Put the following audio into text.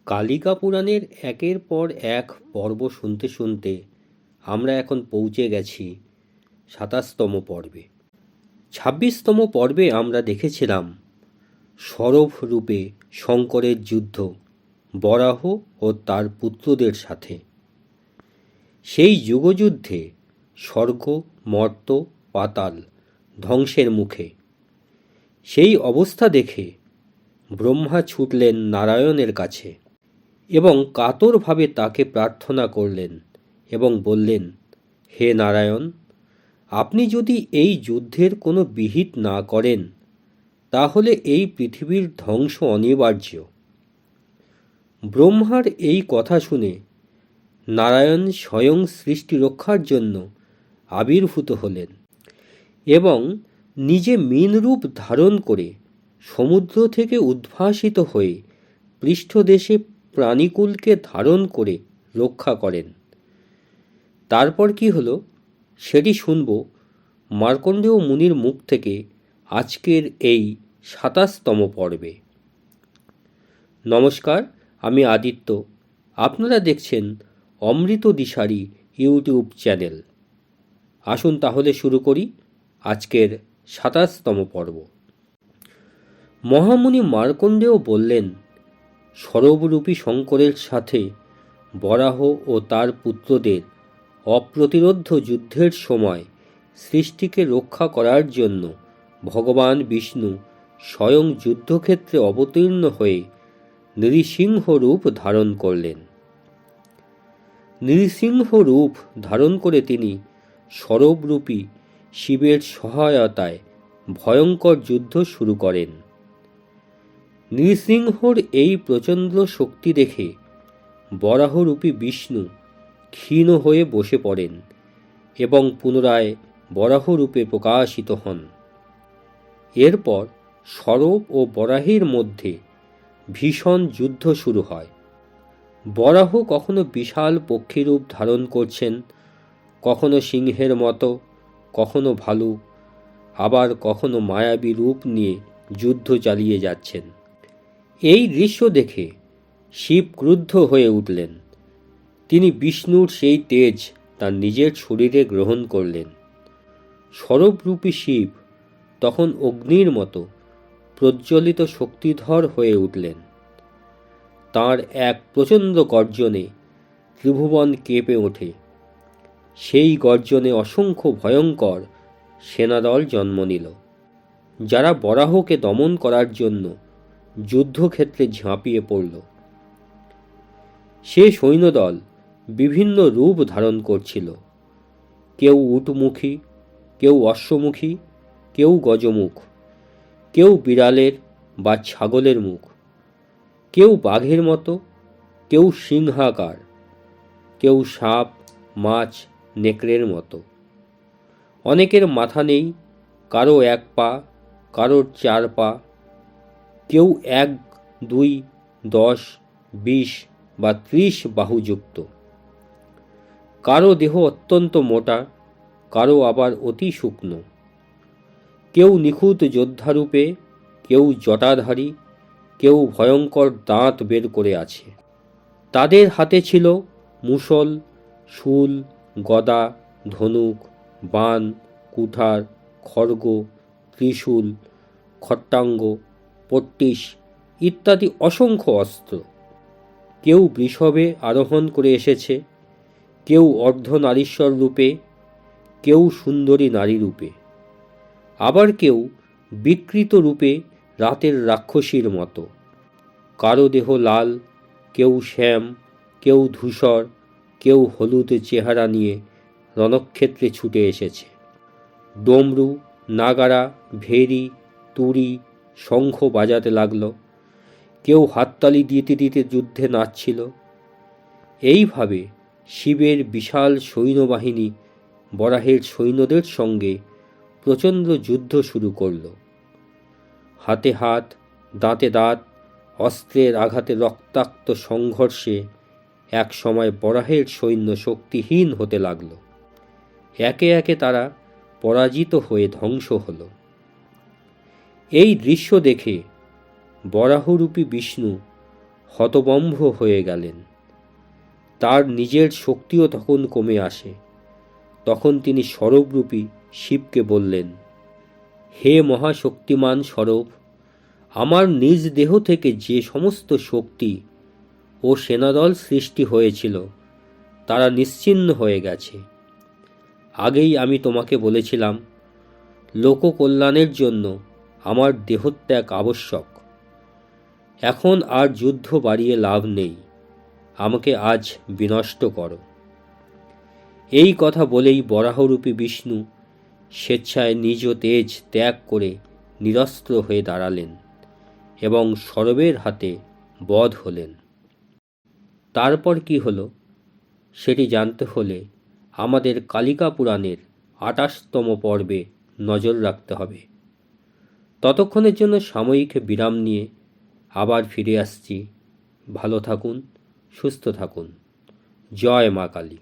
কালিকা পুরাণের একের পর এক পর্ব শুনতে শুনতে আমরা এখন পৌঁছে গেছি ২৭তম পর্বে। ২৬তম পর্বে আমরা দেখেছিলাম সরভ রূপে শঙ্করের যুদ্ধ বরাহ ও তার পুত্রদের সাথে। সেই যুগযুদ্ধে স্বর্গ, মর্ত্য, পাতাল ধ্বংসের মুখে। সেই অবস্থা দেখে ব্রহ্মা ছুটলেন নারায়ণের কাছে এবং কাতরভাবে তাকে প্রার্থনা করলেন এবং বললেন, হে নারায়ণ, আপনি যদি এই যুদ্ধের কোনো বিহিত না করেন তাহলে এই পৃথিবীর ধ্বংস অনিবার্য। ব্রহ্মার এই কথা শুনে নারায়ণ স্বয়ং সৃষ্টি রক্ষার জন্য আবির্ভূত হলেন এবং নিজে মীনরূপ ধারণ করে সমুদ্র থেকে উদ্ভাসিত হয়ে পৃষ্ঠদেশে প্রাণীকুলকে ধারণ করে রক্ষা করেন। তারপর কি হলো সেটি শুনব মার্কণ্ডেয় মুনির মুখ থেকে আজকের এই ২৭তম পর্বে। নমস্কার, আমি আদিত্য। আপনারা দেখছেন অমৃত দিশারি ইউটিউব চ্যানেল। আসুন তাহলে শুরু করি আজকের ২৭তম পর্ব। মহামুনি মার্কণ্ডেয় বললেন, সরবরূপী শঙ্করের সাথে বরাহ ও তার পুত্রদের অপ্রতিরোধ্য যুদ্ধের সময় সৃষ্টিকে রক্ষা করার জন্য ভগবান বিষ্ণু স্বয়ং যুদ্ধক্ষেত্রে অবতীর্ণ হয়ে নৃসিংহ রূপ ধারণ করলেন। নৃসিংহ রূপ ধারণ করে তিনি সরবরূপী শিবের সহায়তায় ভয়ঙ্কর যুদ্ধ শুরু করেন। নৃসিংহর এই প্রচণ্ড শক্তি দেখে বরাহরূপী বিষ্ণু ক্ষীণ হয়ে বসে পড়েন এবং পুনরায় বরাহরূপে প্রকাশিত হন। এরপর সরব ও বরাহের মধ্যে ভীষণ যুদ্ধ শুরু হয়। বরাহ কখনো বিশাল পক্ষীরূপ ধারণ করছেন, কখনো সিংহের মতো, কখনো ভালুক, আবার কখনো মায়াবী রূপ নিয়ে যুদ্ধ চালিয়ে যাচ্ছেন। এই দৃশ্য দেখে শিব ক্রুদ্ধ হয়ে উঠলেন। তিনি বিষ্ণুর সেই তেজ তার নিজের শরীরে গ্রহণ করলেন। সরবরূপী শিব তখন অগ্নির মতো প্রজ্বলিত শক্তিধর হয়ে উঠলেন। তাঁর এক প্রচণ্ড গর্জনে ত্রিভুবন কেঁপে ওঠে। সেই গর্জনে অসংখ্য ভয়ঙ্কর সেনাদল জন্ম নিল, যারা বরাহকে দমন করার জন্য যুদ্ধক্ষেত্রে ঝাঁপিয়ে পড়ল। সে সৈন্যদল বিভিন্ন রূপ ধারণ করছিল। কেউ উটমুখী, কেউ অশ্বমুখী, কেউ গজমুখ, কেউ বিড়ালের বা ছাগলের মুখ, কেউ বাঘের মতো, কেউ সিংহাকার, কেউ সাপ, মাছ, নেকড়ের মতো। অনেকের মাথা নেই, কারো ১ পা, কারোর ৪ পা, কেউ ১, ২, ১০, ২০ বা ৩০ বাহুযুক্ত। কারো দেহ অত্যন্ত মোটা, কারো আবার অতি শুকনো। কেউ নিখুঁত যোদ্ধারূপে, কেউ জটাধারী, কেউ ভয়ঙ্কর দাঁত বের করে আছে। তাদের হাতে ছিল মুষল, শূল, গদা, ধনুক, বাণ, কুঠার, খড়গ, ত্রিশূল, খট্টাঙ্গ, পট্টিস ইত্যাদি অসংখ্য অস্ত্র। কেউ বৃষভে আরোহণ করে এসেছে, কেউ অর্ধনারীশ্বর রূপে, কেউ সুন্দরী নারী রূপে, আবার কেউ বিকৃত রূপে রাতের রাক্ষসীর মতো। কারো দেহ লাল, কেউ শ্যাম, কেউ ধূসর, কেউ হলুদ চেহারা নিয়ে রণক্ষেত্রে ছুটে এসেছে। ডমরু, নাগারা, ভেরি, তুরি, শঙ্খ বাজাতে লাগল। কেউ হাততালি দিতে দিতে যুদ্ধে নাচছিল। এইভাবে শিবের বিশাল সৈন্যবাহিনী বরাহের সৈন্যদের সঙ্গে প্রচণ্ড যুদ্ধ শুরু করল। হাতে হাত, দাঁতে দাঁত, অস্ত্রের আঘাতে রক্তাক্ত সংঘর্ষে এক সময় বরাহের সৈন্য শক্তিহীন হতে লাগল। একে একে তারা পরাজিত হয়ে ধ্বংস হল। এই দৃশ্য দেখে বরাহরূপী বিষ্ণু হতবম্ব হয়ে গেলেন। তার নিজের শক্তিও তখন কমে আসে। তখন তিনি সরবরূপী শিবকে বললেন, হে মহাশক্তিমান সরব, আমার নিজ দেহ থেকে যে সমস্ত শক্তি ও সেনাদল সৃষ্টি হয়েছিল তারা নিশ্চিহ্ন হয়ে গেছে। আগেই আমি তোমাকে বলেছিলাম, লোককল্যাণের জন্য আমার দেহত্যাগ আবশ্যক। এখন আর যুদ্ধ বাড়িয়ে লাভ নেই, আমাকে আজ বিনষ্ট করো। এই কথা বলেই বরাহরূপী বিষ্ণু স্বেচ্ছায় নিজ তেজ ত্যাগ করে নিরস্ত্র হয়ে দাঁড়ালেন এবং সরবের হাতে বধ হলেন। তারপর কি হলো সেটি জানতে হলে আমাদের কালিকা পুরাণের ২৮তম পর্বে নজর রাখতে হবে। ততক্ষণের জন্য সাময়িক বিরাম নিয়ে আবার ফিরে আসছি। ভালো থাকুন, সুস্থ থাকুন। জয় মা কালী।